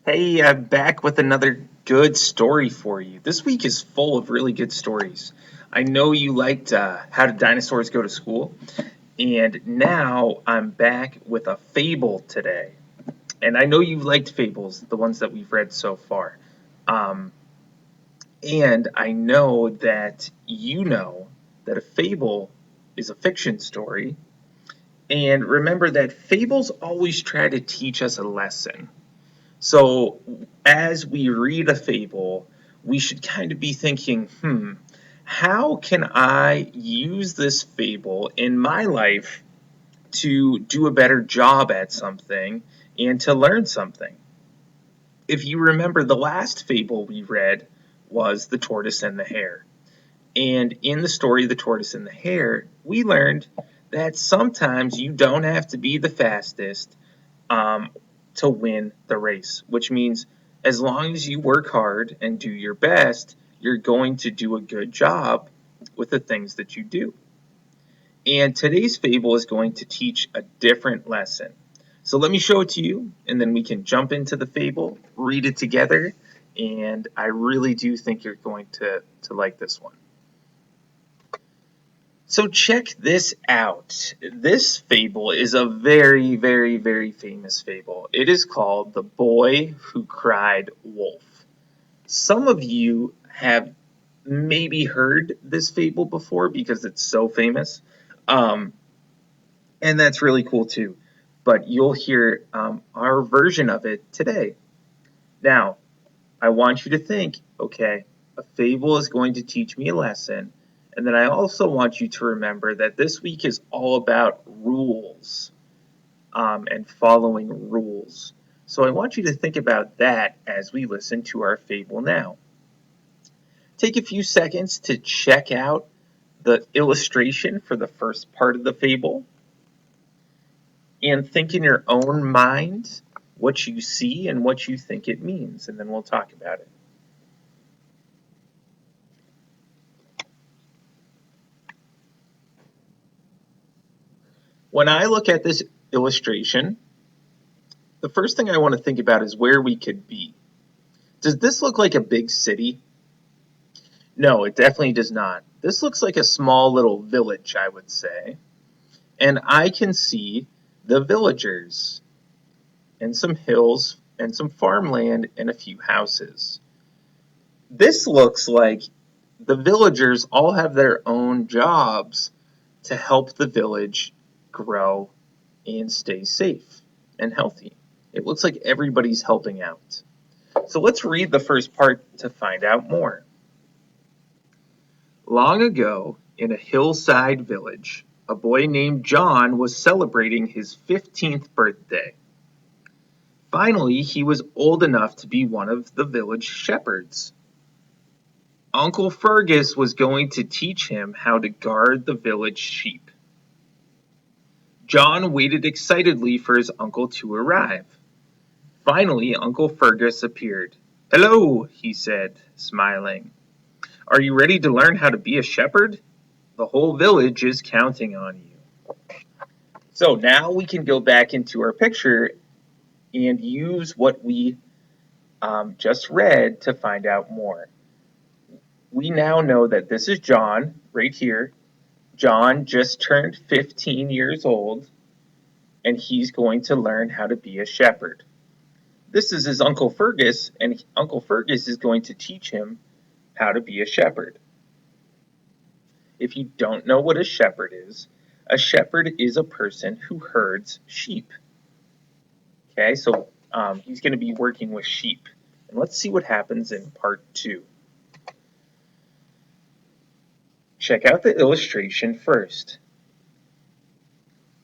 Hey, I'm back with another good story for you. This week is full of really good stories. I know you liked How Did Dinosaurs Go to School? And now I'm back with a fable today. And I know you've liked fables, the ones that we've read so far. Um, and I know that you know that a fable is a fiction story. And remember that fables always try to teach us a lesson. So, as we read a fable, we should kind of be thinking, how can I use this fable in my life to do a better job at something and to learn something? If you remember, the last fable we read was The Tortoise and the Hare. And in the story, The Tortoise and the Hare, we learned that sometimes you don't have to be the fastest um, to win the race, which means as long as you work hard and do your best, you're going to do a good job with the things that you do. And today's fable is going to teach a different lesson. So let me show it to you, and then we can jump into the fable, read it together, and I really do think you're going to like this one. So check this out. This fable is a very, very, very famous fable. It is called The Boy Who Cried Wolf. Some of you have maybe heard this fable before because it's so famous. Um, and that's really cool too. But you'll hear our version of it today. Now, I want you to think, okay, a fable is going to teach me a lesson. And then I also want you to remember that this week is all about rules and following rules. So I want you to think about that as we listen to our fable now. Take a few seconds to check out the illustration for the first part of the fable and think in your own mind what you see and what you think it means, and then we'll talk about it. When I look at this illustration, the first thing I want to think about is where we could be. Does this look like a big city? No, it definitely does not. This looks like a small little village, I would say. And I can see the villagers and some hills and some farmland and a few houses. This looks like the villagers all have their own jobs to help the village grow and stay safe and healthy. It looks like everybody's helping out. So let's read the first part to find out more. Long ago, in a hillside village, a boy named John was celebrating his 15th birthday. Finally, he was old enough to be one of the village shepherds. Uncle Fergus was going to teach him how to guard the village sheep. John waited excitedly for his uncle to arrive. Finally, Uncle Fergus appeared. "Hello," he said, smiling. "Are you ready to learn how to be a shepherd? The whole village is counting on you." So now we can go back into our picture and use what we just read to find out more. We now know that this is John right here. John just turned 15 years old, and he's going to learn how to be a shepherd. This is his Uncle Fergus, and Uncle Fergus is going to teach him how to be a shepherd. If you don't know what a shepherd is a person who herds sheep. Okay, so he's going to be working with sheep. And let's see what happens in part two. Check out the illustration first.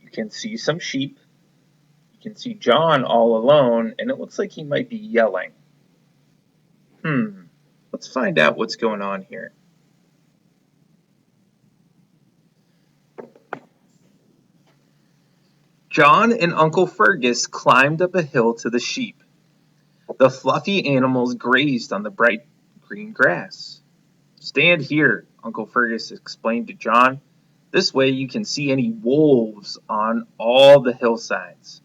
You can see some sheep. You can see John all alone, and it looks like he might be yelling. Let's find out what's going on here. John and Uncle Fergus climbed up a hill to the sheep. The fluffy animals grazed on the bright green grass. "Stand here," Uncle Fergus explained to John. "This way you can see any wolves on all the hillsides."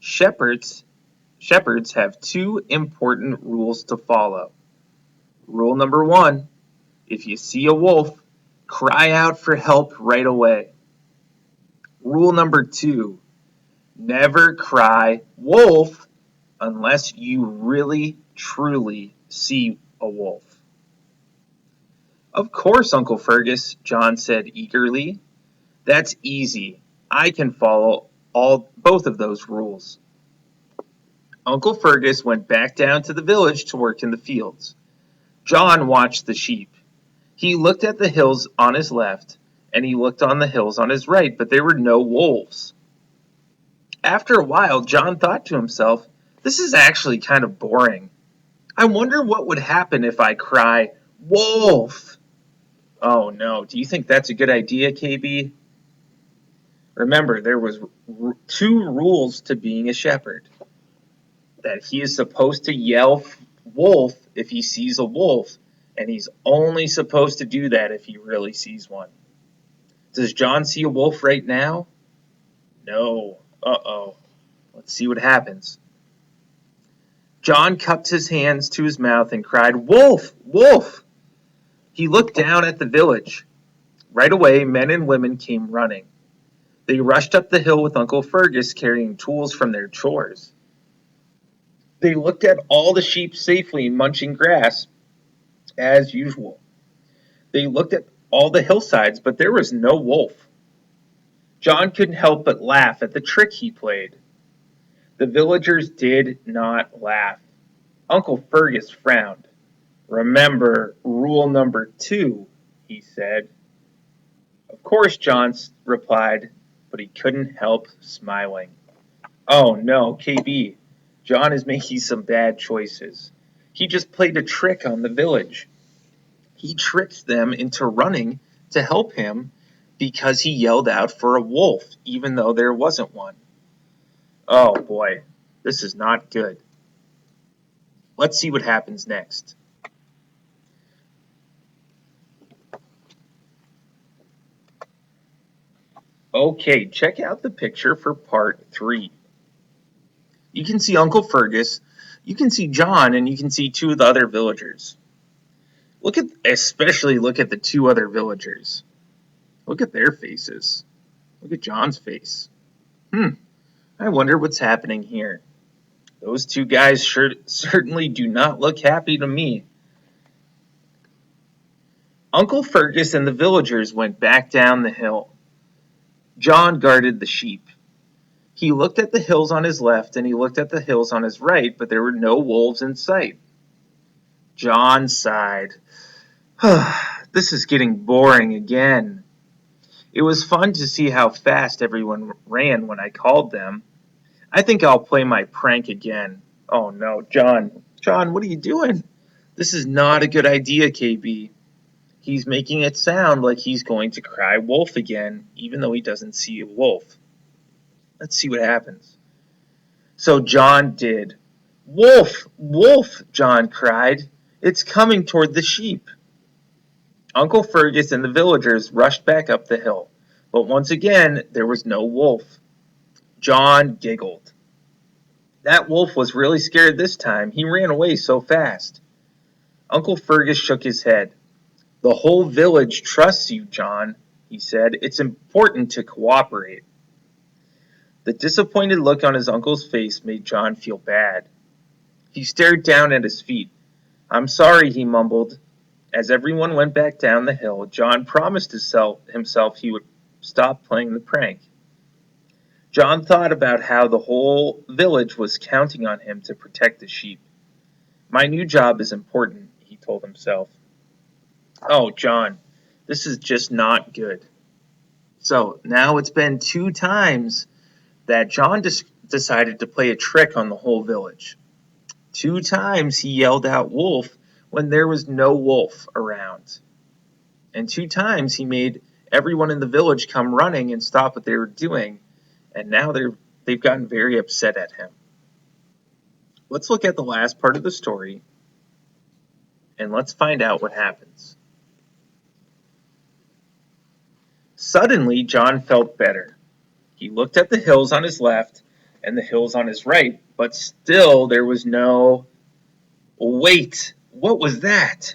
Shepherds shepherds have two important rules to follow. Rule number one, if you see a wolf, cry out for help right away. Rule number two, never cry wolf unless you really, truly see a wolf. Of course, Uncle Fergus, John said eagerly. That's easy. I can follow both of those rules. Uncle Fergus went back down to the village to work in the fields. John watched the sheep. He looked at the hills on his left, and he looked on the hills on his right, but there were no wolves. After a while, John thought to himself, this is actually kind of boring. I wonder what would happen if I cry, wolf! Oh no, do you think that's a good idea, KB? Remember, there was two rules to being a shepherd. That he is supposed to yell wolf if he sees a wolf, and he's only supposed to do that if he really sees one. Does John see a wolf right now? No. Uh-oh. Let's see what happens. John cupped his hands to his mouth and cried, wolf! Wolf! He looked down at the village. Right away, men and women came running. They rushed up the hill with Uncle Fergus carrying tools from their chores. They looked at all the sheep safely munching grass, as usual. They looked at all the hillsides, but there was no wolf. John couldn't help but laugh at the trick he played. The villagers did not laugh. Uncle Fergus frowned. Remember rule number two, he said. Of course, John replied, but he couldn't help smiling. Oh no, KB, John is making some bad choices. He just played a trick on the village. He tricked them into running to help him because he yelled out for a wolf, even though there wasn't one. Oh boy, this is not good. Let's see what happens next. Okay, check out the picture for part 3. You can see Uncle Fergus, you can see John, and you can see two of the other villagers. Especially look at the two other villagers. Look at their faces. Look at John's face. I wonder what's happening here. Those two guys certainly do not look happy to me. Uncle Fergus and the villagers went back down the hill. John guarded the sheep. He looked at the hills on his left and he looked at the hills on his right, but there were no wolves in sight. John sighed. This is getting boring again. It was fun to see how fast everyone ran when I called them. I think I'll play my prank again. Oh no, John. John, what are you doing? This is not a good idea, KB. He's making it sound like he's going to cry wolf again, even though he doesn't see a wolf. Let's see what happens. So John did. Wolf! Wolf! John cried. It's coming toward the sheep. Uncle Fergus and the villagers rushed back up the hill, but once again there was no wolf. John giggled. That wolf was really scared this time. He ran away so fast. Uncle Fergus shook his head. The whole village trusts you, John, he said. It's important to cooperate. The disappointed look on his uncle's face made John feel bad. He stared down at his feet. I'm sorry, he mumbled. As everyone went back down the hill, John promised himself he would stop playing the prank. John thought about how the whole village was counting on him to protect the sheep. My new job is important, he told himself. Oh, John, this is just not good. So now it's been 2 times that John decided to play a trick on the whole village. 2 times he yelled out wolf when there was no wolf around. And 2 times he made everyone in the village come running and stop what they were doing. And now they've gotten very upset at him. Let's look at the last part of the story, and let's find out what happens. Suddenly, John felt better. He looked at the hills on his left and the hills on his right, but still there was no. Wait, what was that?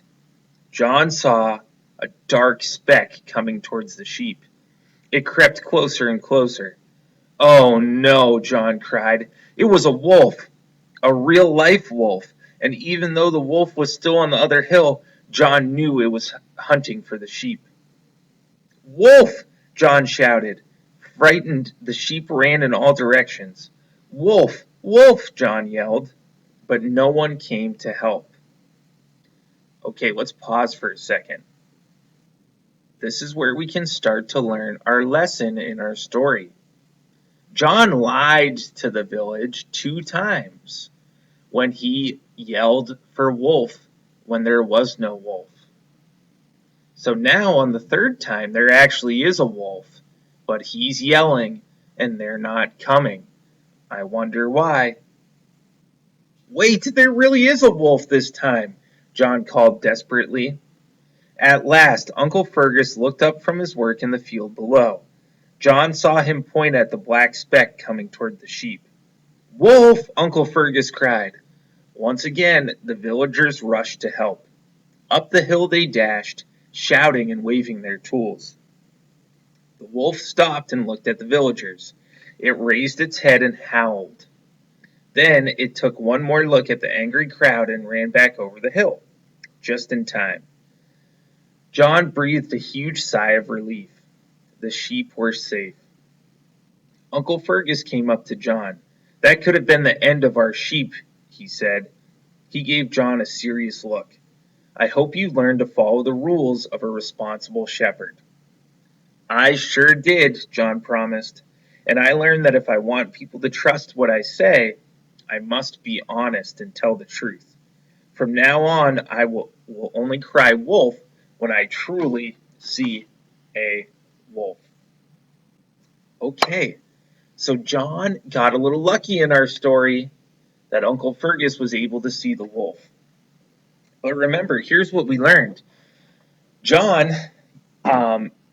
John saw a dark speck coming towards the sheep. It crept closer and closer. Oh no, John cried. It was a wolf, a real life wolf, and even though the wolf was still on the other hill, John knew it was hunting for the sheep. Wolf! John shouted. Frightened, the sheep ran in all directions. Wolf! Wolf! John yelled, but no one came to help. Okay, let's pause for a second. This is where we can start to learn our lesson in our story. John lied to the village 2 times when he yelled for wolf when there was no wolf. So now on the third time, there actually is a wolf, but he's yelling and they're not coming. I wonder why. Wait, there really is a wolf this time, John called desperately. At last, Uncle Fergus looked up from his work in the field below. John saw him point at the black speck coming toward the sheep. Wolf! Uncle Fergus cried. Once again, the villagers rushed to help. Up the hill they dashed, shouting and waving their tools. The wolf stopped and looked at the villagers. It raised its head and howled. Then it took one more look at the angry crowd and ran back over the hill, just in time. John breathed a huge sigh of relief. The sheep were safe. Uncle Fergus came up to John. That could have been the end of our sheep, he said. He gave John a serious look. I hope you learned to follow the rules of a responsible shepherd. I sure did, John promised. And I learned that if I want people to trust what I say, I must be honest and tell the truth. From now on, I will only cry wolf when I truly see a wolf. Okay, so John got a little lucky in our story that Uncle Fergus was able to see the wolf. But remember, here's what we learned. John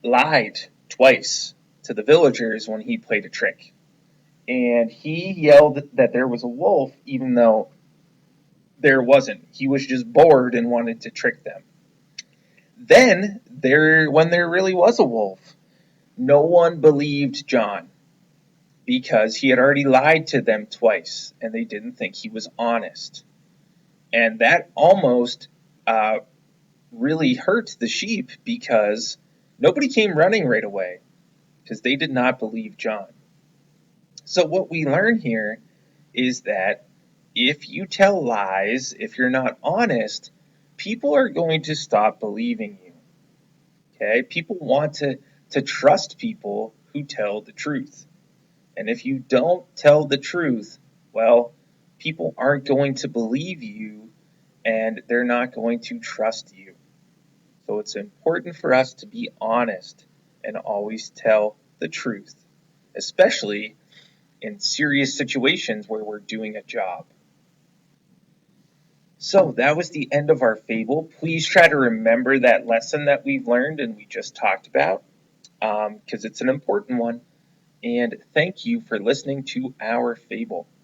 lied twice to the villagers when he played a trick. And he yelled that there was a wolf, even though there wasn't. He was just bored and wanted to trick them. Then, when there really was a wolf, no one believed John because he had already lied to them twice and they didn't think he was honest. And that almost really hurt the sheep because nobody came running right away because they did not believe John. So, what we learn here is that if you tell lies, if you're not honest, people are going to stop believing you. Okay? People want to trust people who tell the truth. And if you don't tell the truth, well, people aren't going to believe you and they're not going to trust you. So it's important for us to be honest and always tell the truth, especially in serious situations where we're doing a job. So that was the end of our fable. Please try to remember that lesson that we've learned and we just talked about because it's an important one. And thank you for listening to our fable.